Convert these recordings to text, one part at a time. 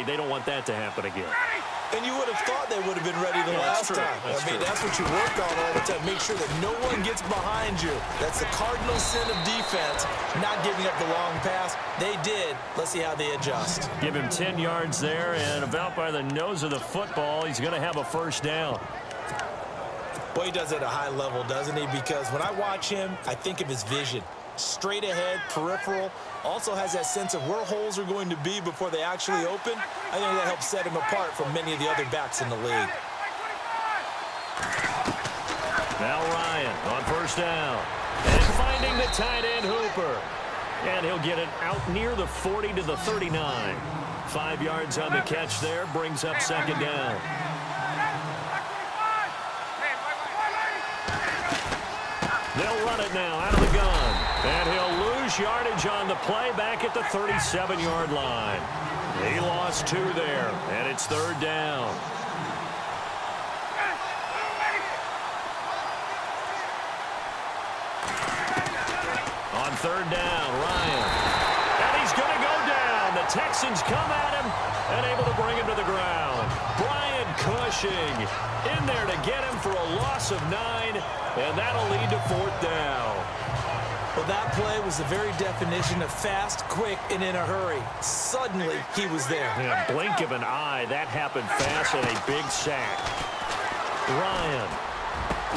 they don't want that to happen again. And you would have thought they would have been ready the last time. That's what you work on all the time. Make sure that no one gets behind you. That's the cardinal sin of defense, not giving up the long pass. They did. Let's see how they adjust. Give him 10 yards there, and about by the nose of the football, he's going to have a first down. Boy, he does it at a high level, doesn't he? Because when I watch him, I think of his vision. Straight ahead, peripheral, also has that sense of where holes are going to be before they actually open. I think that helps set him apart from many of the other backs in the league. Now Ryan on first down. And finding the tight end Hooper. And he'll get it out near the 40 to the 39. 5 yards on the catch there, brings up second down. They'll run it now out of the gun. And he'll lose yardage on the play back at the 37-yard line. He lost 2 there, and it's third down. On third down, Ryan. And he's going to go down. The Texans come at him and able to bring him to the ground. Brian Cushing in there to get him for a loss of 9, and that'll lead to fourth down. Well, that play was the very definition of fast, quick, and in a hurry. Suddenly, he was there. In a blink of an eye, that happened fast and a big sack. Ryan.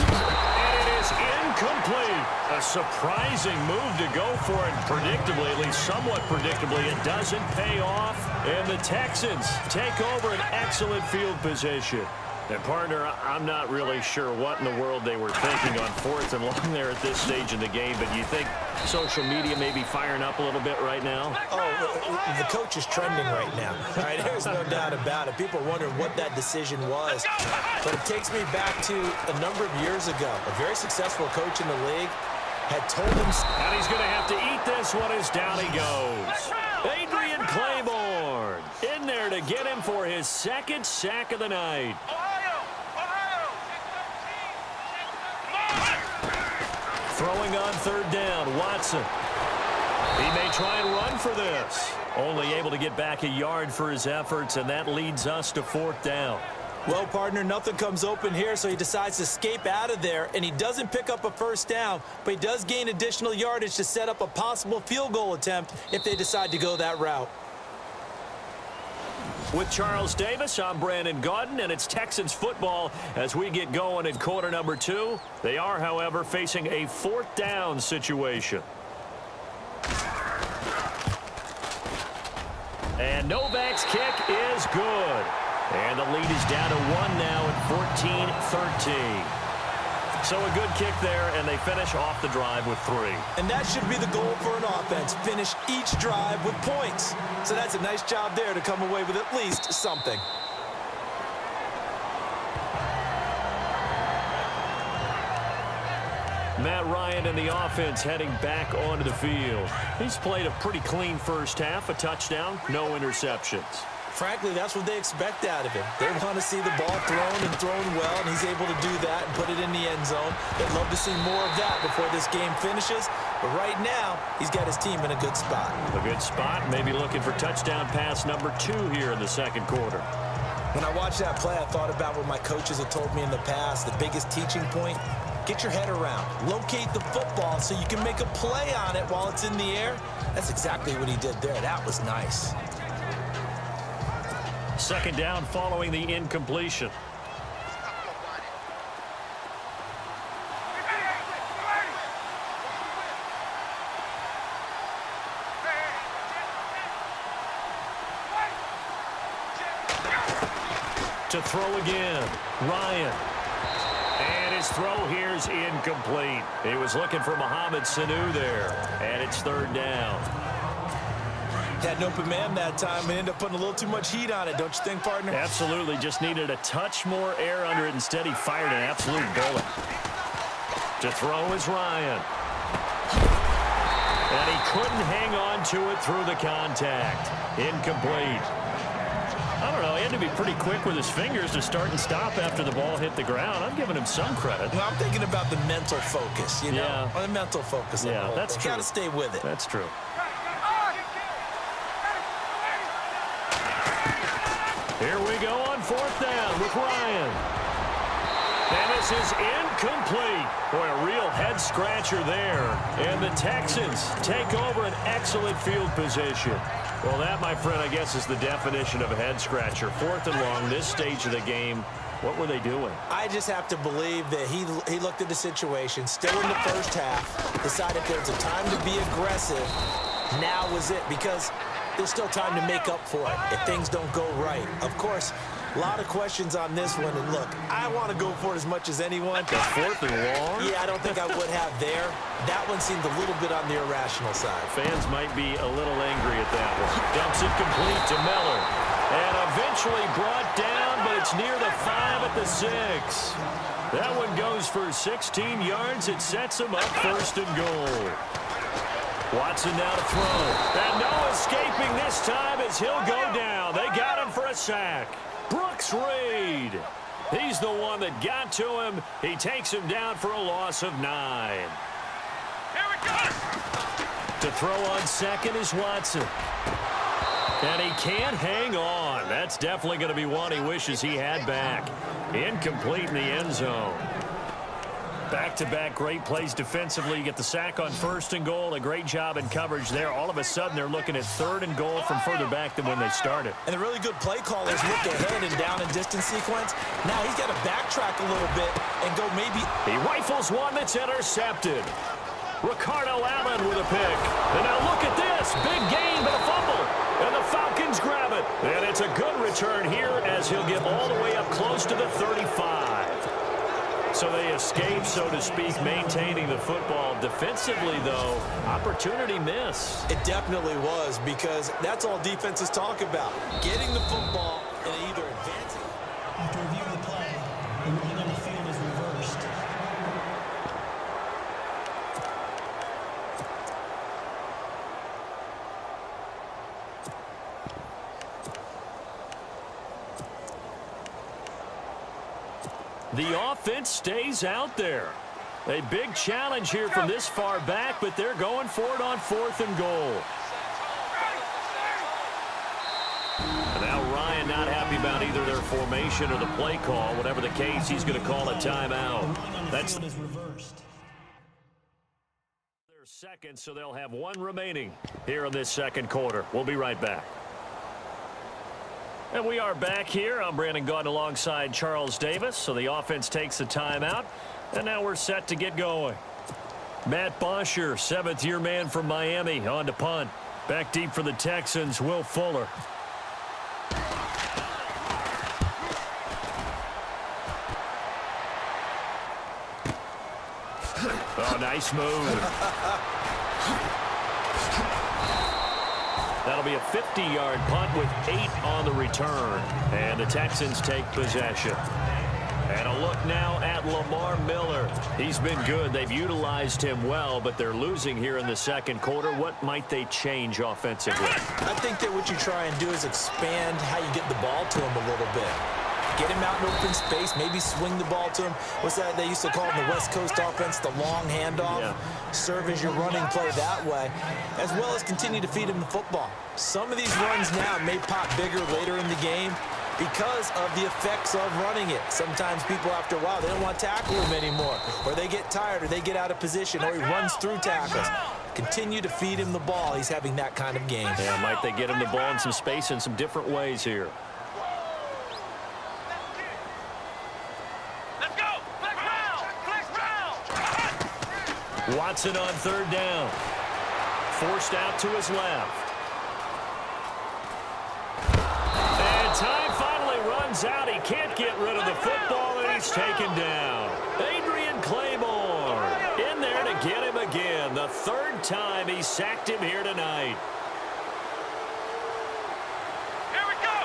And it is incomplete. A surprising move to go for it. Predictably, at least somewhat predictably, it doesn't pay off. And the Texans take over an excellent field position. And, partner, I'm not really sure what in the world they were thinking on fourth and long there at this stage in the game, but you think social media may be firing up a little bit right now? Oh, the coach is trending right now. All right, there's no doubt about it. People are wondering what that decision was. But it takes me back to a number of years ago. A very successful coach in the league had told him... And he's going to have to eat this one as down he goes. Adrian Claiborne in there to get him for his second sack of the night. Throwing on third down, Watson. He may try and run for this. Only able to get back a yard for his efforts, and that leads us to fourth down. Well, partner, nothing comes open here, so he decides to escape out of there, and he doesn't pick up a first down, but he does gain additional yardage to set up a possible field goal attempt if they decide to go that route. With Charles Davis, I'm Brandon Gaudin, and it's Texans football as we get going in quarter number 2. They are, however, facing a fourth down situation. And Novak's kick is good. And the lead is down to 1 now at 14-13. So a good kick there, and they finish off the drive with 3. And that should be the goal for an offense, finish each drive with points. So that's a nice job there to come away with at least something. Matt Ryan and the offense heading back onto the field. He's played a pretty clean first half, a touchdown, no interceptions. Frankly, that's what they expect out of him. They want to see the ball thrown and thrown well, and he's able to do that and put it in the end zone. They'd love to see more of that before this game finishes. But right now, he's got his team in a good spot. A good spot, maybe looking for touchdown pass number 2 here in the second quarter. When I watched that play, I thought about what my coaches have told me in the past. The biggest teaching point, get your head around. Locate the football so you can make a play on it while it's in the air. That's exactly what he did there. That was nice. Second down following the incompletion. To throw again, Ryan. And his throw here is incomplete. He was looking for Mohamed Sanu there, and it's third down. Had an open man that time and ended up putting a little too much heat on it, don't you think, partner? Absolutely. Just needed a touch more air under it. Instead, he fired an absolute bullet. To throw is Ryan. And he couldn't hang on to it through the contact. Incomplete. I don't know. He had to be pretty quick with his fingers to start and stop after the ball hit the ground. I'm giving him some credit. Well, I'm thinking about the mental focus, you know? Yeah. The mental focus. Yeah, that's true. Got to stay with it. That's true. Here we go on 4th down with Ryan. And this is incomplete. Boy, a real head-scratcher there. And the Texans take over an excellent field position. Well, that, my friend, I guess is the definition of a head-scratcher. 4th and long, this stage of the game. What were they doing? I just have to believe that he looked at the situation, still in the first half, decided there's a time to be aggressive. Now was it, because there's still time to make up for it if things don't go right. Of course, a lot of questions on this one, and look, I want to go for it as much as anyone. The 4th and long? Yeah, I don't think I would have there. That one seemed a little bit on the irrational side. Fans might be a little angry at that one. Dumps it complete to Miller. And eventually brought down, but it's near the 5 at the 6. That one goes for 16 yards. It sets him up 1st and goal. Watson now to throw. And no escaping this time as he'll go down. They got him for a sack. Brooks Reed. He's the one that got to him. He takes him down for a loss of 9. Here we go. To throw on 2nd is Watson. And he can't hang on. That's definitely going to be one he wishes he had back. Incomplete in the end zone. Back-to-back great plays defensively. You get the sack on 1st and goal. A great job in coverage there. All of a sudden, they're looking at 3rd and goal from further back than when they started. And the really good play callers look ahead and down and distance sequence. Now he's got to backtrack a little bit and go maybe. He rifles one that's intercepted. Ricardo Allen with a pick. And now look at this. Big gain, but a fumble. And the Falcons grab it. And it's a good return here as he'll get all the way up close to the 35. So they escape, so to speak, maintaining the football. Defensively, though, opportunity miss. It definitely was, because that's all defenses talk about. Getting the football and either advancing. After reviewing the play, the ruling on the field is reversed. The offense stays out there. A big challenge here from this far back, but they're going for it on 4th and goal. And now Ryan not happy about either their formation or the play call. Whatever the case, he's going to call a timeout. That's The field is reversed. their second, so they'll have one remaining here in this second quarter. We'll be right back. And we are back here. I'm Brandon Gaudin alongside Charles Davis. So the offense takes the timeout, and now we're set to get going. Matt Bosher, 7th-year man from Miami, on to punt. Back deep for the Texans, Will Fuller. Oh, nice move. That'll be a 50-yard punt with 8 on the return. And the Texans take possession. And a look now at Lamar Miller. He's been good. They've utilized him well, but they're losing here in the second quarter. What might they change offensively? I think that what you try and do is expand how you get the ball to him a little bit. Get him out in open space, maybe swing the ball to him. What's that they used to call in the West Coast offense, the long handoff? Yeah. Serve as your running play that way, as well as continue to feed him the football. Some of these runs now may pop bigger later in the game because of the effects of running it. Sometimes people, after a while, they don't want to tackle him anymore, or they get tired, or they get out of position, or he runs through tackles. Continue to feed him the ball. He's having that kind of game. Yeah, might they get him the ball in some space in some different ways here? Watson on 3rd down. Forced out to his left. And time finally runs out. He can't get rid of the football, and he's taken down. Adrian Claymore in there to get him again. The 3rd time he sacked him here tonight. Here we go.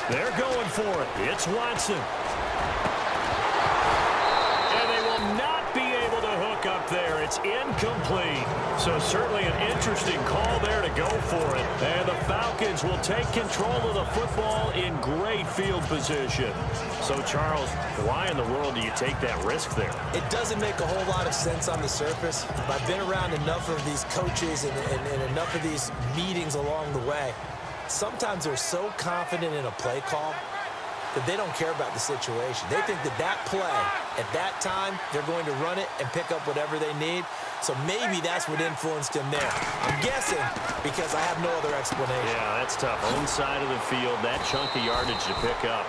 They're going for it. It's Watson. Up there, it's incomplete. So certainly an interesting call there to go for it. And the Falcons will take control of the football in great field position. So Charles, why in the world do you take that risk there? It doesn't make a whole lot of sense on the surface. I've been around enough of these coaches and enough of these meetings along the way. sometimes they're so confident in a play call that they don't care about the situation. They think that that play, at that time, they're going to run it and pick up whatever they need. So maybe that's what influenced him there. I'm guessing because I have no other explanation. Yeah, that's tough. Own side of the field, that chunk of yardage to pick up.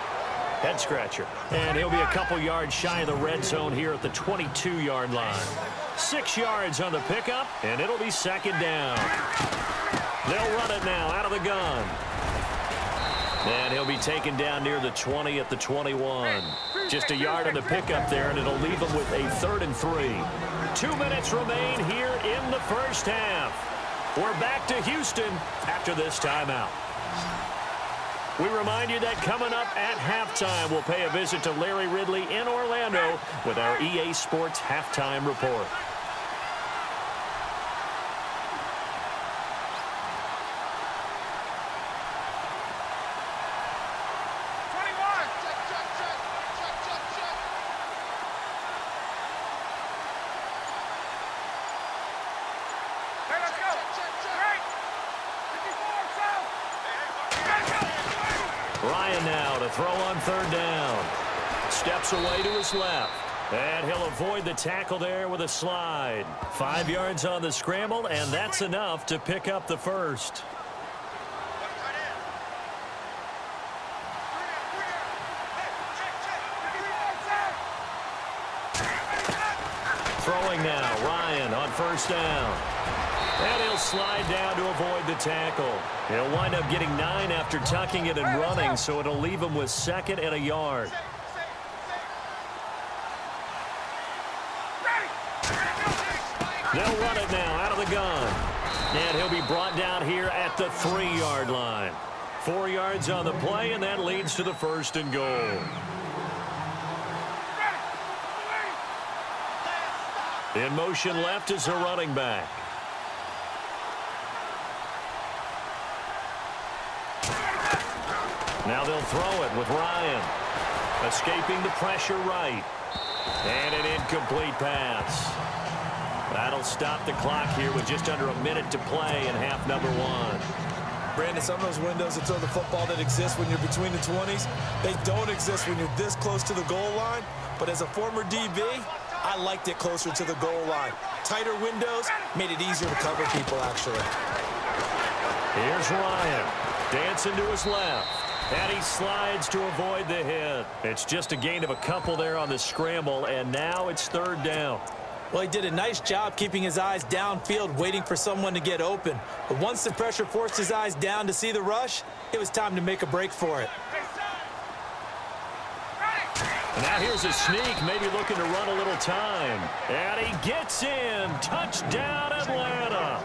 Head scratcher. And he'll be a couple yards shy of the red zone here at the 22-yard line. 6 yards on the pickup, and it'll be second down. They'll run it now out of the gun. And he'll be taken down near the 20 at the 21. Just a yard on the pickup there, and it'll leave them with a 3rd and 3. 2 minutes remain here in the first half. We're back to Houston after this timeout. We remind you that coming up at halftime, we'll pay a visit to Larry Ridley in Orlando with our EA Sports Halftime Report. Ryan now to throw on 3rd down. Steps away to his left. And he'll avoid the tackle there with a slide. 5 yards on the scramble, and that's enough to pick up the first. Throwing now, Ryan on 1st down. And he'll slide down to avoid the tackle. He'll wind up getting 9 after tucking it and running, so it'll leave him with 2nd and a yard. They'll run it now out of the gun. And he'll be brought down here at the 3-yard line. 4 yards on the play, and that leads to the 1st and goal. In motion left is a running back. Now they'll throw it with Ryan. Escaping the pressure right. And an incomplete pass. That'll stop the clock here with just under a minute to play in half number 1. Brandon, some of those windows to throw the football that exist when you're between the 20s, they don't exist when you're this close to the goal line. But as a former DB, I liked it closer to the goal line. Tighter windows made it easier to cover people, actually. Here's Ryan. Dancing to his left. And he slides to avoid the hit. It's just a gain of a couple there on the scramble, and now it's 3rd down. Well, he did a nice job keeping his eyes downfield, waiting for someone to get open. But once the pressure forced his eyes down to see the rush, it was time to make a break for it. And now here's a sneak, maybe looking to run a little time. And he gets in. Touchdown, Atlanta.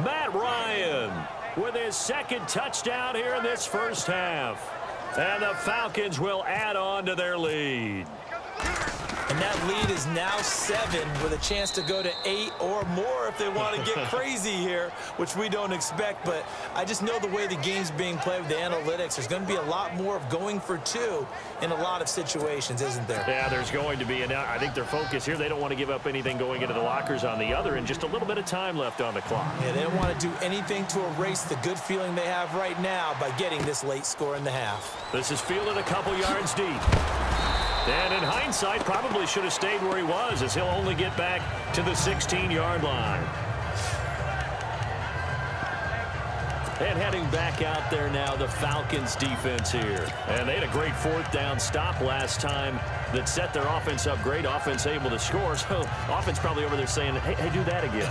Matt Ryan with his 2nd touchdown here in this first half. And the Falcons will add on to their lead. And that lead is now 7 with a chance to go to 8 or more if they want to get crazy here, which we don't expect. But I just know the way the game's being played with the analytics, there's going to be a lot more of going for 2 in a lot of situations, isn't there? Yeah, there's going to be. And I think their focus here, they don't want to give up anything going into the lockers on the other, and just a little bit of time left on the clock. Yeah, they don't want to do anything to erase the good feeling they have right now by getting this late score in the half. This is fielded a couple yards deep. And in hindsight, probably should have stayed where he was, as he'll only get back to the 16-yard line. And heading back out there now, the Falcons defense here. And they had a great 4th down stop last time that set their offense up great. Offense able to score. So offense probably over there saying, hey, do that again.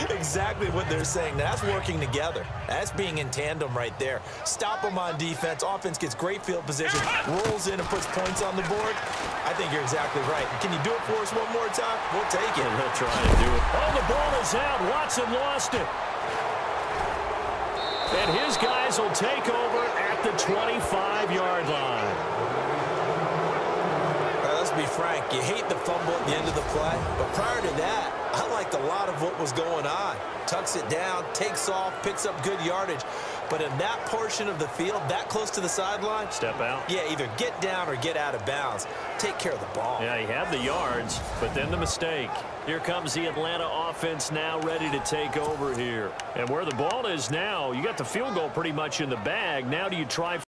Exactly what they're saying. That's working together. That's being in tandem right there. Stop them on defense. Offense gets great field position, rolls in and puts points on the board. I think you're exactly right. Can you do it for us one more time? We'll take it. They'll try to do it. Oh, the ball is out. Watson lost it. And his guys will take over at the 25-yard line. Let's be frank. You hate the fumble at the end of the play. But prior to that, I liked a lot of what was going on. Tucks it down, takes off, picks up good yardage. But in that portion of the field, that close to the sideline, Step out. yeah, either get down or get out of bounds. Take care of the ball. Yeah, he had the yards, but then the mistake. Here comes the Atlanta offense now ready to take over here. And where the ball is now, you got the field goal pretty much in the bag. Now do you try